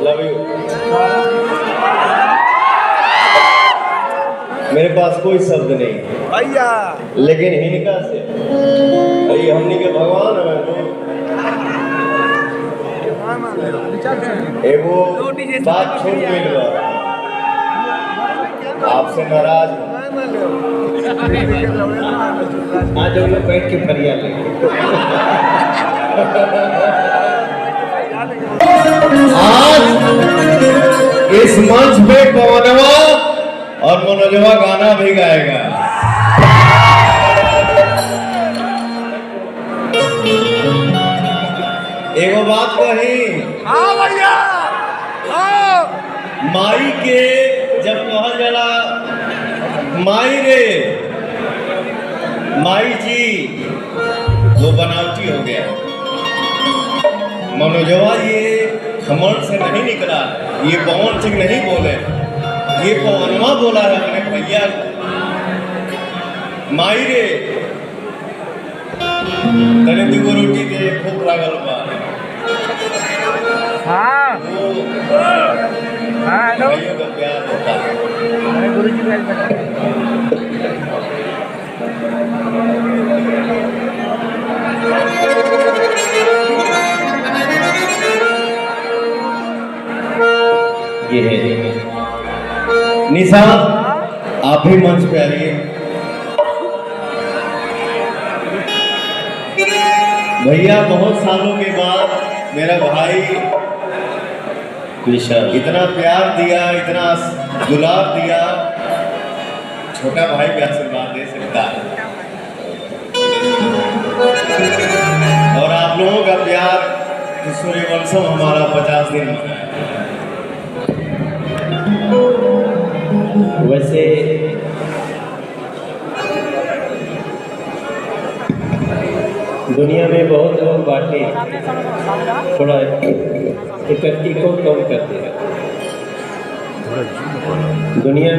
Love you. मेरे पास कोई शब्द नहीं भैया, लेकिन हिनका से भाई हमनी के भगवान है एगो बात छूट गई बा, आपसे नाराज आज हम लोग बैठ के फरिया ले आज इस मंच पे पवनवा और मनोजवा गाना भी गाएगा। एगो बात कही, हाँ भैया, हाँ। माई के जब कहल जाला माई रे माई जी, वो बनावटी हो गया। मनोजवा ये खमण से नहीं निकला, ये पवन सिंह नहीं बोले, ये पवनवा बोला है अपने भैया माई रे तने दूगो रोटी दे, भूख लागल बा। हाँ, वो हाँ, हेलो। भाइयों का प्यार होता है। अरे गुरुजी बैठ बैठ। ये है निशा, आप भी मंच पे आइए। भैया बहुत सालों के बाद मेरा भाई निशा इतना प्यार दिया, इतना गुलाब दिया, छोटा भाई भी आशीर्वाद दे सकता है। और आप लोगों का प्यार सूर्यवंशम हमारा 50 दिन मनाया। वैसे दुनिया में बहुत लोग बाटे, थोड़ा इकट्ठी को कम कर दिया। दुनिया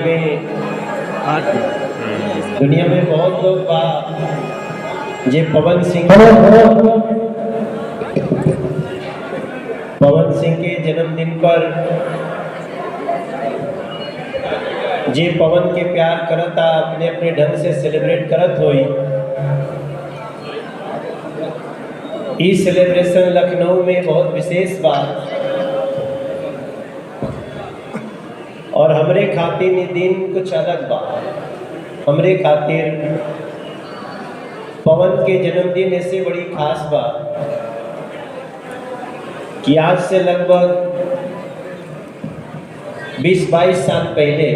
में बहुत लोग बा जे पवन सिंह के जन्मदिन पर जे पवन के प्यार करता अपने अपने ढंग से सेलिब्रेट करत होई। ई सेलिब्रेशन लखनऊ में बहुत विशेष बा और हमरे खातिर ये दिन कुछ अलग बा। हमरे खातिर पवन के जन्मदिन ऐसे बड़ी खास बा कि आज से लगभग 20-22 साल पहले,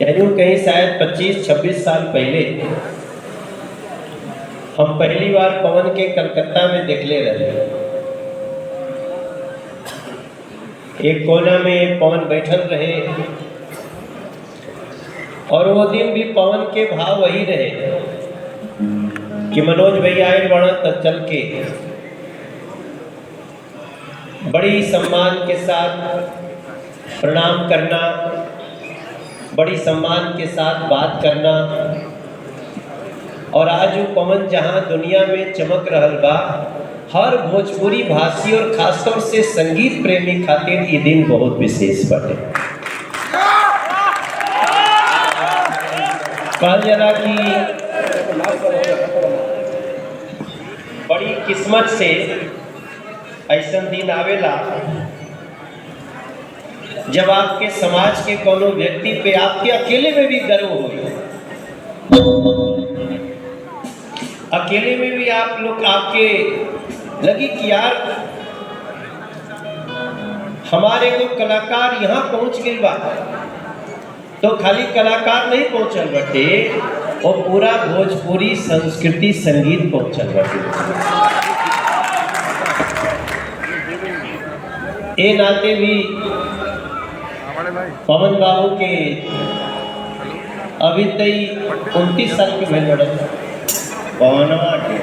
यानी कहीं शायद 25-26 साल पहले हम पहली बार पवन के कलकत्ता में देखले रहे। एक कोना में पवन बैठल रहे और वो दिन भी पवन के भाव वही रहे कि मनोज भैया आए बड़ा तब चल के बड़ी सम्मान के साथ प्रणाम करना, बड़ी सम्मान के साथ बात करना। और आज वो पवन जहां दुनिया में चमक रहल बा, हर भोजपुरी भाषी और खासतौर से संगीत प्रेमी खातिर ये दिन बहुत विशेष बाटे। कहल जाला कि बड़ी किस्मत से ऐसा दिन आवेला जब आपके समाज के कोनो व्यक्ति पे आपके अकेले में भी गर्व हो, अकेले में भी आप लोग आपके लगी कि यार हमारे को कलाकार यहाँ पहुंच गए बा। तो खाली कलाकार नहीं पहुंचल बटे, वो पूरा भोजपुरी संस्कृति संगीत पहुंचल बटे। ए नाते भी पवन बाबू के अभी तई 29 साल के भेल बड़े। पवनवा के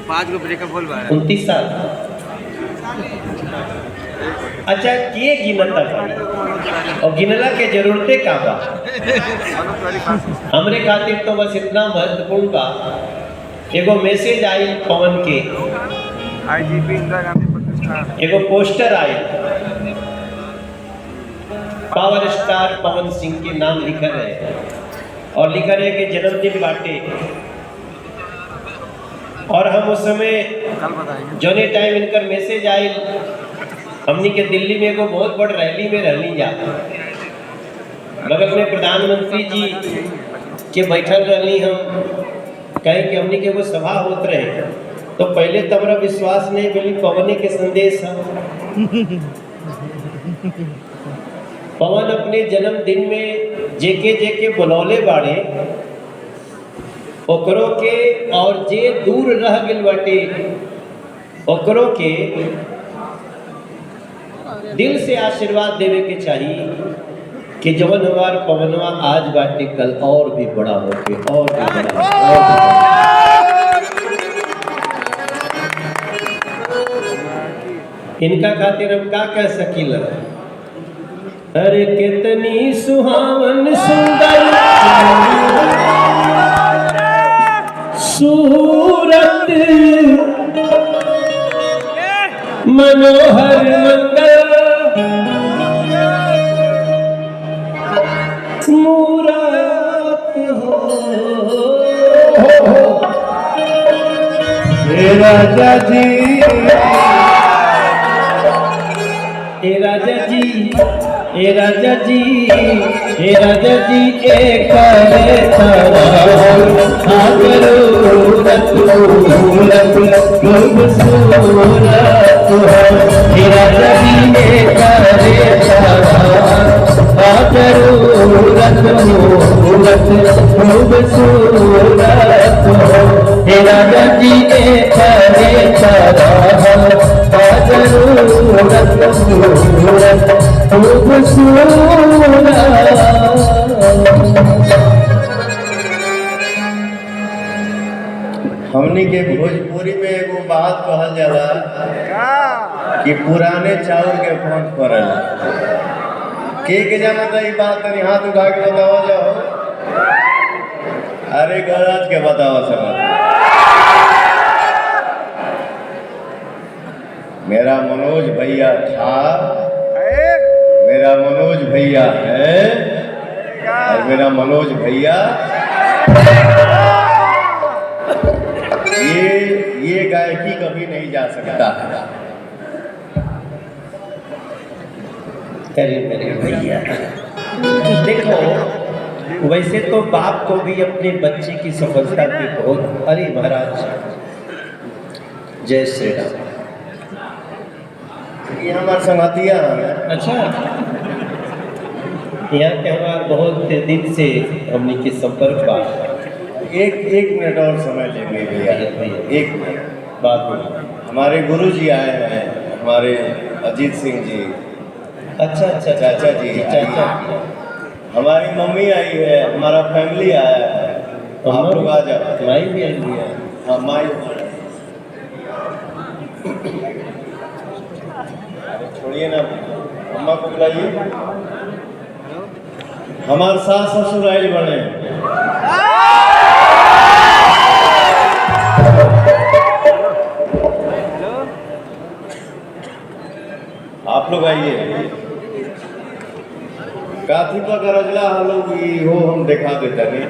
5 गो ब्रेकअप होल बा। 29 साल। अच्छा किए गिनता और गिनला के जरूरते का बा। हमरे खातिर तो बस इतना महत्वपूर्ण बा एगो मैसेज आई पवन के, आईजीपी इंदिरा गांधी प्रतिष्ठान। एगो पोस्टर आए, पावर स्टार पवन सिंह के नाम लिखा है और लिखा है कि जन्मदिन बाटे। और हम उस समय कल बताएंगे। जोने टाइम इनकर मैसेज आई, हमनी के दिल्ली में एगो बहुत बड़ रैली में रहली जा, बगल में प्रधानमंत्री जी के बैठल रहली, हम कहें कि हमनी के एगो सभा होत रहे, तो पहले तो हमरा विश्वास नहीं मिली पवन के संदेश है। पवन अपने जन्मदिन में जेके जेके बुलौले बाड़े ओकरो के, और जे दूर रह गेल बाटे ओकरो के दिल से आशीर्वाद देवे के चाहिए कि जवन हमार पवनवा आज बाटे कल और भी बड़ा होके और भी बड़ा इनका खातिर हम का कह सकील। अरे कितनी सुहावन सुंदर सूरत, मनोहर मंगल मूरत हो। हे राजा जी, हे राजा जी, हे राजा जी, हे राजा जी, एक खूबसूरत हो। हे राजा जी एक खूबसूरत हो। हे राजा जी एक हमनी के भोजपुरी में एगो बात कहल जाला कि पुराने चाउर के पहुंच पड़ल। के जाना था ये बात, तनी हाथ उठा के बताओ जाओ। अरे गरज के बताओ सब। मेरा मनोज भैया था, मेरा मनोज भैया है, और मेरा मनोज भैया ये गायकी कभी नहीं जा सकता। अरे मेरे भैया, देखो वैसे तो बाप को भी अपने बच्चे की सफलता की बहुत, अरे महाराज जय श्री राम। ये हमारे संगतिया है। अच्छा, यहाँ के हमारे बहुत दिन से हमने के संपर्क बा। एक मिनट और समय लेंगे भैया, एक मिनट बात में। हमारे गुरु जी आए हैं, हमारे अजीत सिंह जी। अच्छा अच्छा, चाचा जी, चाचा, हमारी मम्मी आई है, हमारा फैमिली आया है। आप लोग आ जाओ। माई भी आई हुई है। हाँ माई, छोड़िए ना, अम्मा को बुलाइए। हमारे सास ससुर आए बने। आप लोग आइए। काथी पर गरजला हम लोग हो, हम दिखा देते नहीं।